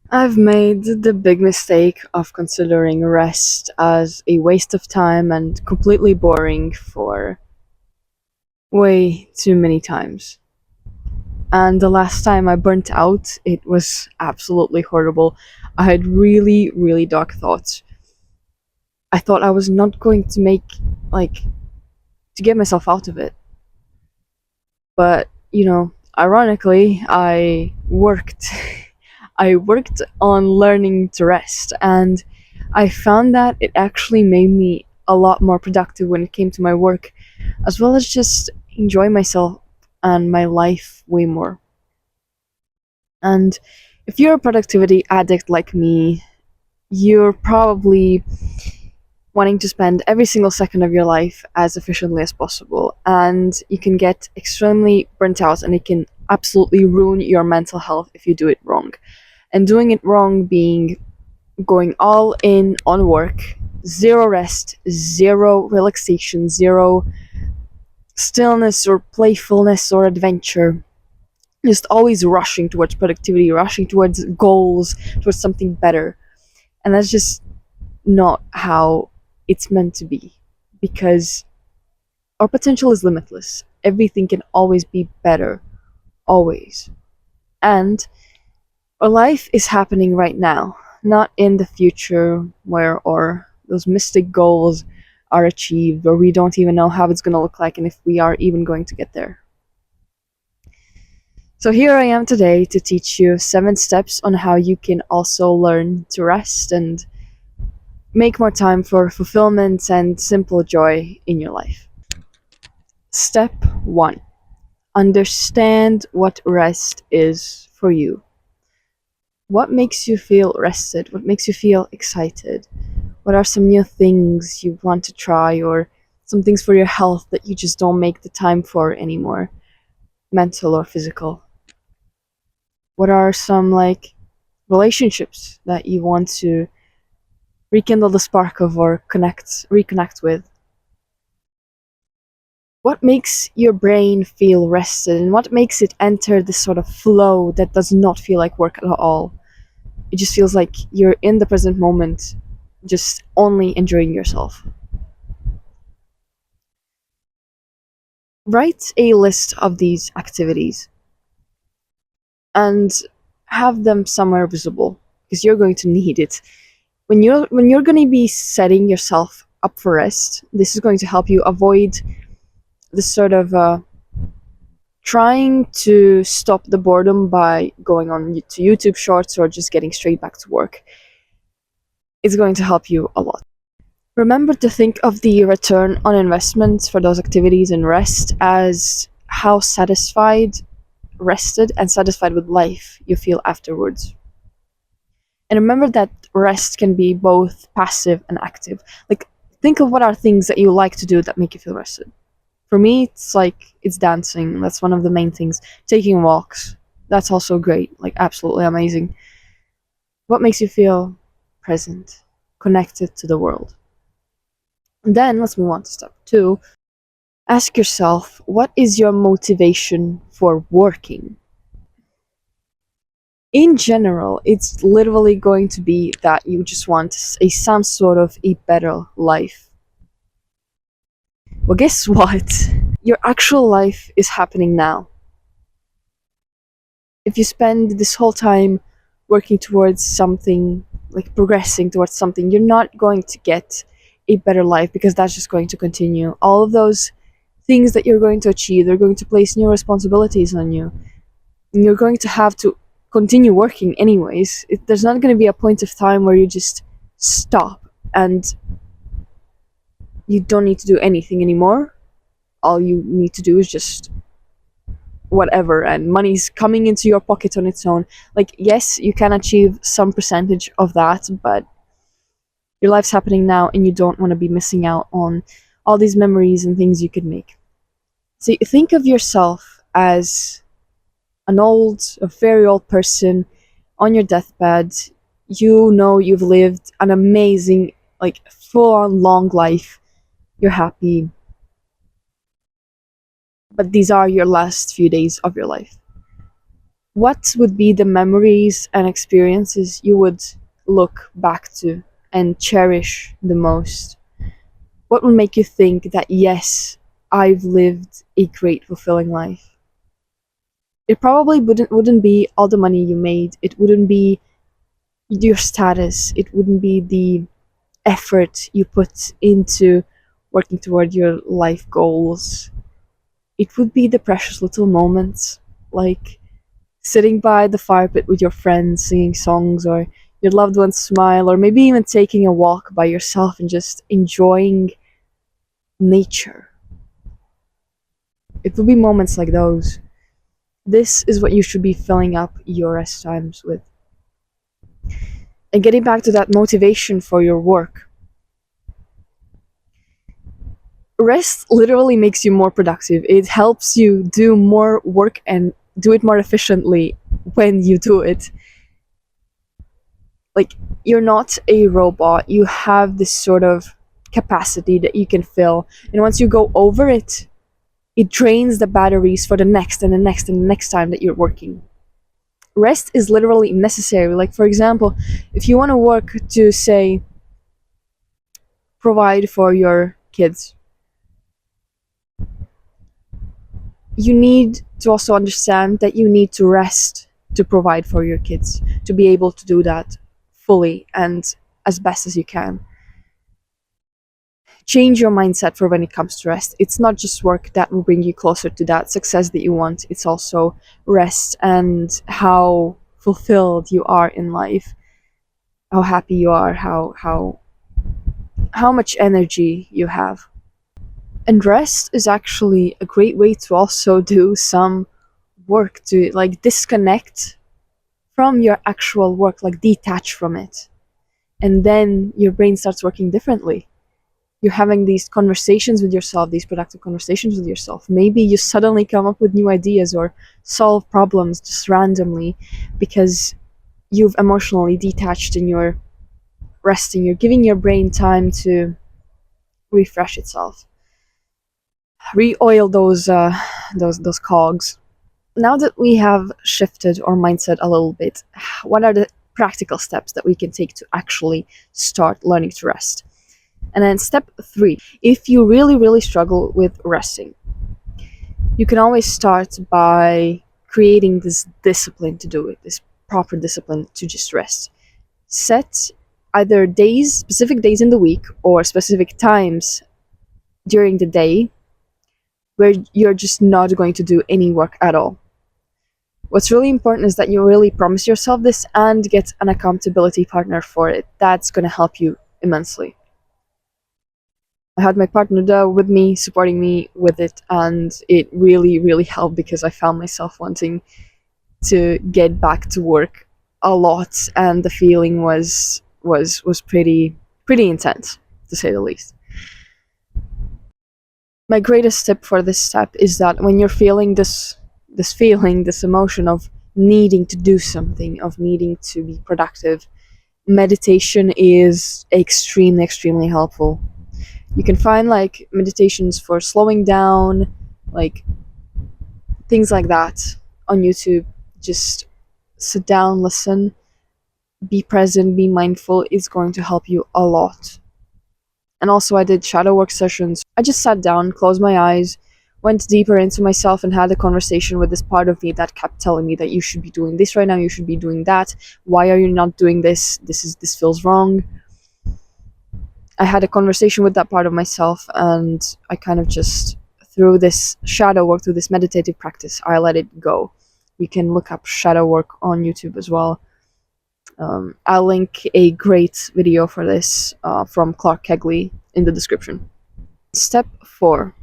I've made the big mistake of considering rest as a waste of time and completely boring for way too many times. And the last time I burnt out, it was absolutely horrible. I had really, really dark thoughts. I thought I was not going to like, to get myself out of it. But, ironically, I worked. I worked on learning to rest, and I found that it actually made me a lot more productive when it came to my work, as well as just enjoy myself and my life way more. And if you're a productivity addict like me, you're probably wanting to spend every single second of your life as efficiently as possible, and you can get extremely burnt out, and it can absolutely ruin your mental health if you do it wrong. And doing it wrong being going all in on work, zero rest, zero relaxation, zero stillness or playfulness or adventure. Just always rushing towards productivity, rushing towards goals, towards something better. And that's just not how it's meant to be. Because our potential is limitless. Everything can always be better. Always. And our life is happening right now, not in the future where or those mystic goals are achieved, or we don't even know how it's going to look like and if we are even going to get there. So here I am today to teach you 7 steps on how you can also learn to rest and make more time for fulfillment and simple joy in your life. Step 1. Understand what rest is for you. What makes you feel rested? What makes you feel excited? What are some new things you want to try, or some things for your health that you just don't make the time for anymore, mental or physical? What are some relationships that you want to rekindle the spark of or reconnect with? What makes your brain feel rested, and what makes it enter this sort of flow that does not feel like work at all? It just feels like you're in the present moment, just only enjoying yourself. Write a list of these activities and have them somewhere visible, because you're going to need it. When you're going to be setting yourself up for rest, this is going to help you avoid this sort of trying to stop the boredom by going on to YouTube shorts or just getting straight back to work. It's going to help you a lot. Remember to think of the return on investment for those activities and rest as how satisfied, rested, and satisfied with life you feel afterwards. And remember that rest can be both passive and active. Like, think of what are things that you like to do that make you feel rested. For me, it's dancing. That's one of the main things. Taking walks. That's also great. Like, absolutely amazing. What makes you feel present, connected to the world? And then let's move on to step 2. Ask yourself, what is your motivation for working? In general, it's literally going to be that you just want some sort of a better life. Well, guess what? Your actual life is happening now. If you spend this whole time working towards something, like progressing towards something, you're not going to get a better life, because that's just going to continue. All of those things that you're going to achieve, they're going to place new responsibilities on you. And you're going to have to continue working anyways. There's not going to be a point of time where you just stop and you don't need to do anything anymore. All you need to do is just whatever, and money's coming into your pocket on its own. Like, yes, you can achieve some percentage of that, but your life's happening now and you don't want to be missing out on all these memories and things you could make. So think of yourself as a very old person on your deathbed. You know you've lived an amazing, full on long life. You're happy. But these are your last few days of your life. what would be the memories and experiences you would look back to and cherish the most? What would make you think that, yes, I've lived a great, fulfilling life? It probably wouldn't be all the money you made. It wouldn't be your status. It wouldn't be the effort you put into working toward your life goals. It would be the precious little moments, like sitting by the fire pit with your friends, singing songs, or your loved one's smile, or maybe even taking a walk by yourself and just enjoying nature. It would be moments like those. This is what you should be filling up your rest times with. And getting back to that motivation for your work, rest literally makes you more productive. It helps you do more work and do it more efficiently when you do it. Like, you're not a robot. You have this sort of capacity that you can fill. And once you go over it, it drains the batteries for the next and the next and the next time that you're working. Rest is literally necessary. Like, for example, if you want to work to, say, provide for your kids, you need to also understand that you need to rest to provide for your kids, to be able to do that fully and as best as you can. Change your mindset for when it comes to rest. It's not just work that will bring you closer to that success that you want, it's also rest and how fulfilled you are in life, how happy you are, how much energy you have. And rest is actually a great way to also do some work, to like disconnect from your actual work, like detach from it. And then your brain starts working differently. You're having these conversations with yourself, these productive conversations with yourself. Maybe you suddenly come up with new ideas or solve problems just randomly because you've emotionally detached and you're resting. You're giving your brain time to refresh itself, re-oil those cogs. Now that we have shifted our mindset a little bit, what are the practical steps that we can take to actually start learning to rest? And then step 3, if you really, really struggle with resting, you can always start by creating this discipline to do it, this proper discipline to just rest. Set either days, specific days in the week, or specific times during the day where you're just not going to do any work at all. What's really important is that you really promise yourself this and get an accountability partner for it. That's going to help you immensely. I had my partner there with me, supporting me with it, and it really, really helped because I found myself wanting to get back to work a lot, and the feeling was pretty intense, to say the least. My greatest tip for this step is that when you're feeling this feeling, this emotion of needing to do something, of needing to be productive, meditation is extremely, extremely helpful. You can find like meditations for slowing down, like things like that on YouTube. Just sit down, listen, be present, be mindful. It's going to help you a lot. And also, I did shadow work sessions. I just sat down, closed my eyes, went deeper into myself, and had a conversation with this part of me that kept telling me that you should be doing this right now, you should be doing that. Why are you not doing this? This feels wrong. I had a conversation with that part of myself, and I kind of just, through this shadow work, through this meditative practice, I let it go. You can look up shadow work on YouTube as well. I'll link a great video for this from Clark Kegley in the description. Step 4.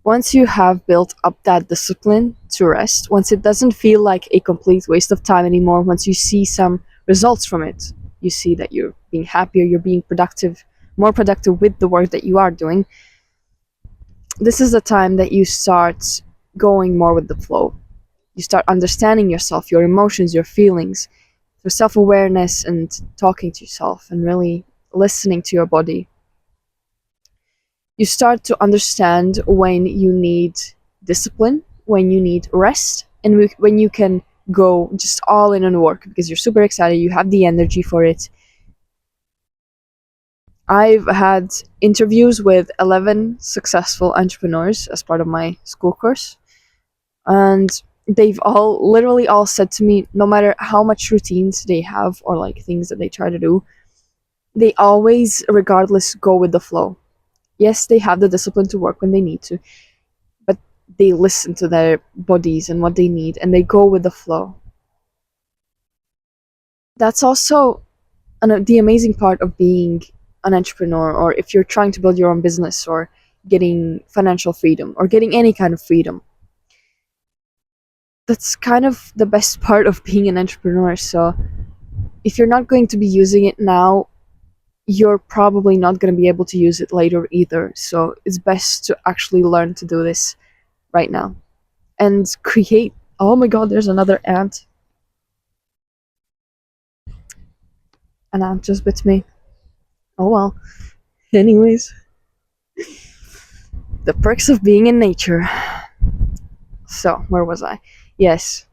Once you have built up that discipline to rest, once it doesn't feel like a complete waste of time anymore, once you see some results from it, you see that you're being happier, you're being productive, more productive with the work that you are doing, this is the time that you start going more with the flow. You start understanding yourself, your emotions, your feelings, through self-awareness and talking to yourself and really listening to your body. You start to understand when you need discipline, when you need rest, and when you can go just all in on work because you're super excited, you have the energy for it. I've had interviews with 11 successful entrepreneurs as part of my school course, and they've all literally all said to me, no matter how much routines they have or like things that they try to do, they always, regardless, go with the flow. Yes, they have the discipline to work when they need to, but they listen to their bodies and what they need and they go with the flow. That's also the amazing part of being an entrepreneur, or if you're trying to build your own business, or getting financial freedom, or getting any kind of freedom. That's kind of the best part of being an entrepreneur. So if you're not going to be using it now, you're probably not going to be able to use it later either. So it's best to actually learn to do this right now and create. Oh my god, there's another ant. An ant just bit me. Oh well. Anyways, the perks of being in nature. So, where was I? Yes,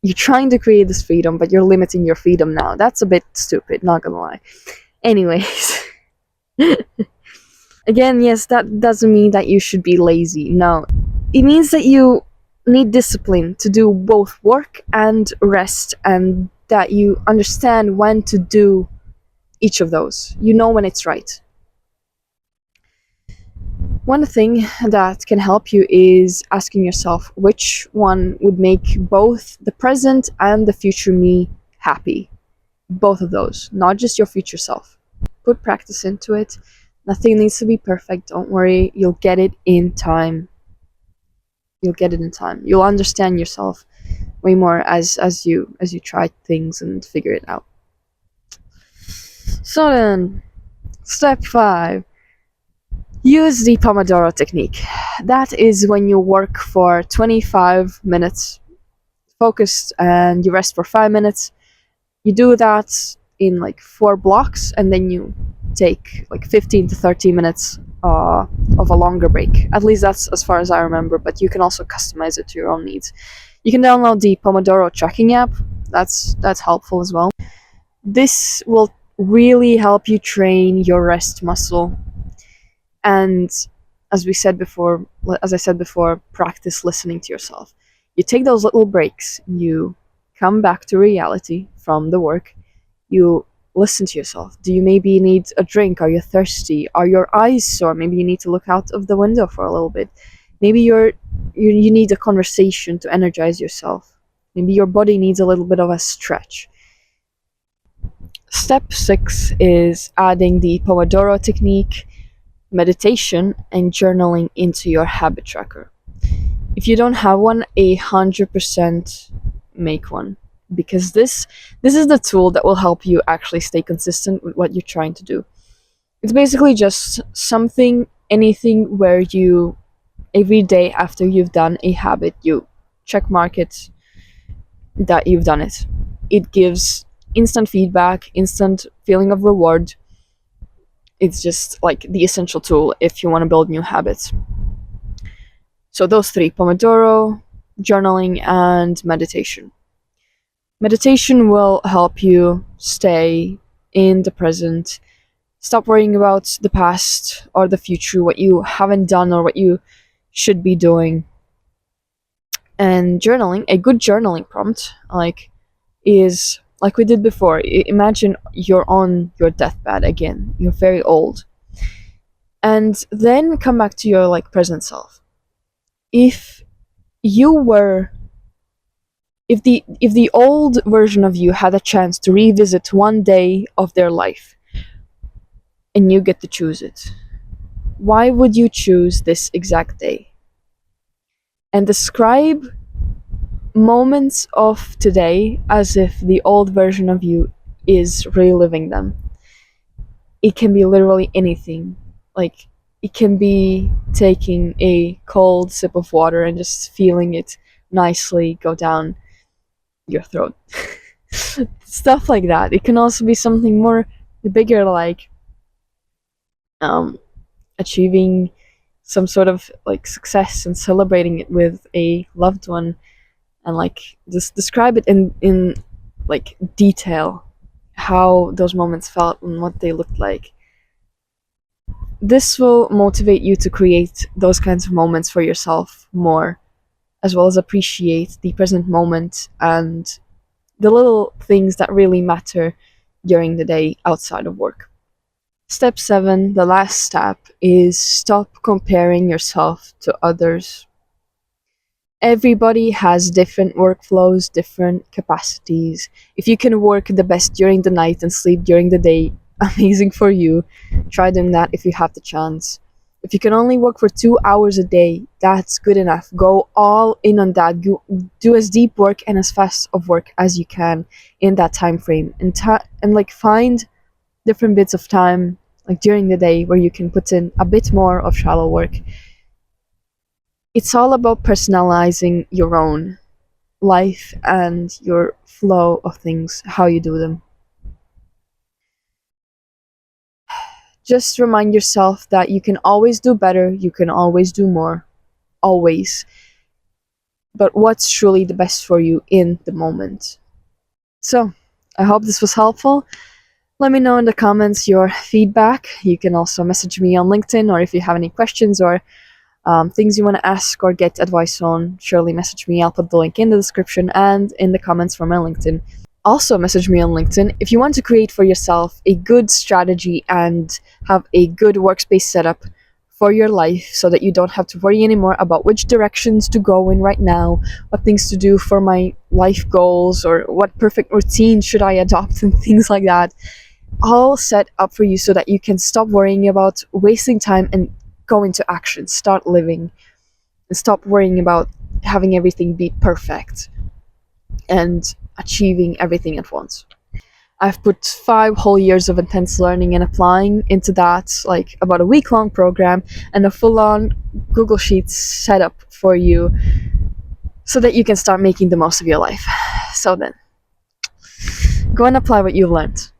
you're trying to create this freedom, but you're limiting your freedom now. That's a bit stupid, not gonna lie. Anyways, again, yes, that doesn't mean that you should be lazy. No, it means that you need discipline to do both work and rest, and that you understand when to do each of those. You know when it's right. One thing that can help you is asking yourself which one would make both the present and the future me happy. Both of those, not just your future self. Put practice into it. Nothing needs to be perfect. Don't worry, you'll get it in time. You'll get it in time. You'll understand yourself way more as you try things and figure it out. So then, step 5. Use the Pomodoro technique. That is when you work for 25 minutes focused and you rest for 5 minutes. You do that in like 4 blocks, and then you take like 15 to 30 minutes of a longer break. At least that's as far as I remember, but you can also customize it to your own needs. You can download the Pomodoro tracking app. That's helpful as well. This will really help you train your rest muscle. And as I said before, practice listening to yourself. You take those little breaks, you come back to reality from the work, you listen to yourself. Do you maybe need a drink? Are you thirsty? Are your eyes sore? Maybe you need to look out of the window for a little bit. Maybe you need a conversation to energize yourself. Maybe your body needs a little bit of a stretch. Step 6 is adding the Pomodoro technique, meditation, and journaling into your habit tracker. If you don't have one, 100% make one, because this is the tool that will help you actually stay consistent with what you're trying to do. It's basically just anything where you, every day after you've done a habit, you check mark it that you've done it. It gives instant feedback, instant feeling of reward. It's just like the essential tool if you want to build new habits. So those 3: Pomodoro, journaling, and meditation. Meditation will help you stay in the present, stop worrying about the past or the future, what you haven't done or what you should be doing. And journaling, a good journaling prompt, is like we did before. Imagine you're on your deathbed again. You're very old. And then come back to your present self. If you were if the old version of you had a chance to revisit one day of their life and you get to choose it, why would you choose this exact day? And describe moments of today as if the old version of you is reliving them. It can be literally anything. Like, it can be taking a cold sip of water and just feeling it nicely go down your throat. Stuff like that. It can also be something more bigger, like um, achieving some sort of success and celebrating it with a loved one. and like just describe it in like detail, how those moments felt and what they looked like. This will motivate you to create those kinds of moments for yourself more, as well as appreciate the present moment and the little things that really matter during the day outside of work. Step 7, the last step, is stop comparing yourself to others. Everybody has different workflows, different capacities. If you can work the best during the night and sleep during the day, amazing for you. Try doing that if you have the chance. If you can only work for 2 hours a day, that's good enough. Go all in on that. Do as deep work and as fast of work as you can in that time frame, and like find different bits of time like during the day where you can put in a bit more of shallow work. It's all about personalizing your own life and your flow of things, how you do them. Just remind yourself that you can always do better, you can always do more, always. But what's truly the best for you in the moment? So, I hope this was helpful. Let me know in the comments your feedback. You can also message me on LinkedIn, or if you have any questions or things you want to ask or get advice on, surely message me. I'll put the link in the description and in the comments for my LinkedIn. Also, message me on LinkedIn if you want to create for yourself a good strategy and have a good workspace setup for your life so that you don't have to worry anymore about which directions to go in right now, what things to do for my life goals, or what perfect routine should I adopt, and things like that. All set up for you so that you can stop worrying about wasting time and go into action, start living, and stop worrying about having everything be perfect and achieving everything at once. I've put 5 whole years of intense learning and applying into that, like about a week-long program and a full-on Google Sheets setup for you so that you can start making the most of your life. So then, go and apply what you've learned.